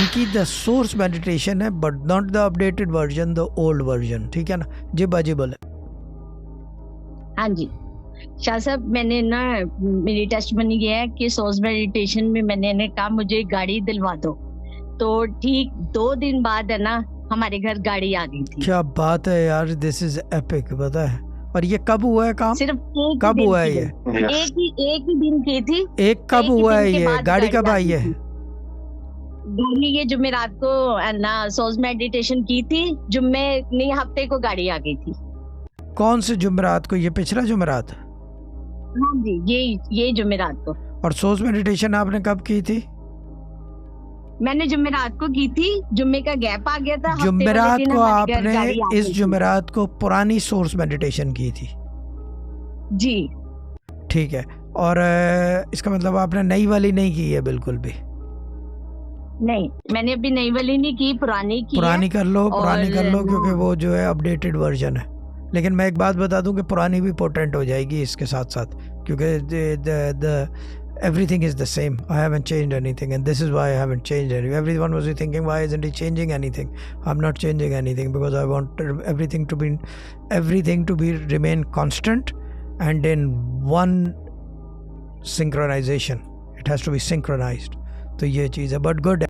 इनकी the source meditation है but not the updated version, the old version, ठीक है ना। जी बाजी बोले। हाँ जी शाह साहब, मैंने ना मेरी टेस्ट बनी गया है कि सोर्स मेडिटेशन में मैंने कहा मुझे गाड़ी दिलवा दो, तो ठीक 2 दिन बाद है ना हमारे घर गाड़ी आ गई थी। क्या बात है यार, दिस इज एपिक, पता है। और ये कब हुआ है काम? सिर्फ कब हुआ है ये? एक ही दिन की थी। एक कब हुआ है ये? गाड़ी कब आई है? गाड़ी ये जुमेरात को ना सोर्स मेडिटेशन की थी, जुम्मे नहीं हफ्ते को गाड़ी आ गई थी। कौन से जुमेरात को? ये पिछला जुमेरात? हाँ जी ये जुमेरात को। और सोर्स मेडिटेशन आपने कब की थी? मैंने जुमेरात को की थी, जुम्मे का गैप आ गया था। जुमेरात को आपने इस जुमेरात को पुरानी सोर्स मेडिटेशन की थी? जी ठीक है। और इसका मतलब आपने नई वाली नहीं की है बिल्कुल भी? नहीं, मैंने अभी नई वाली नहीं की, पुरानी की। पुरानी कर लो, पुरानी कर लो, क्योंकि वो जो है अपडेटेड वर्जन है। लेकिन मैं एक बात बता दूं कि पुरानी भी पोटेंट हो जाएगी इसके साथ साथ, क्योंकि everything is the same. I haven't changed anything, and this is why I haven't changed anything. Everyone was thinking, why isn't he changing anything? I'm not changing anything because I want everything to be remain constant and in one synchronization. It has to be synchronized. तो ये चीज़ है, but good.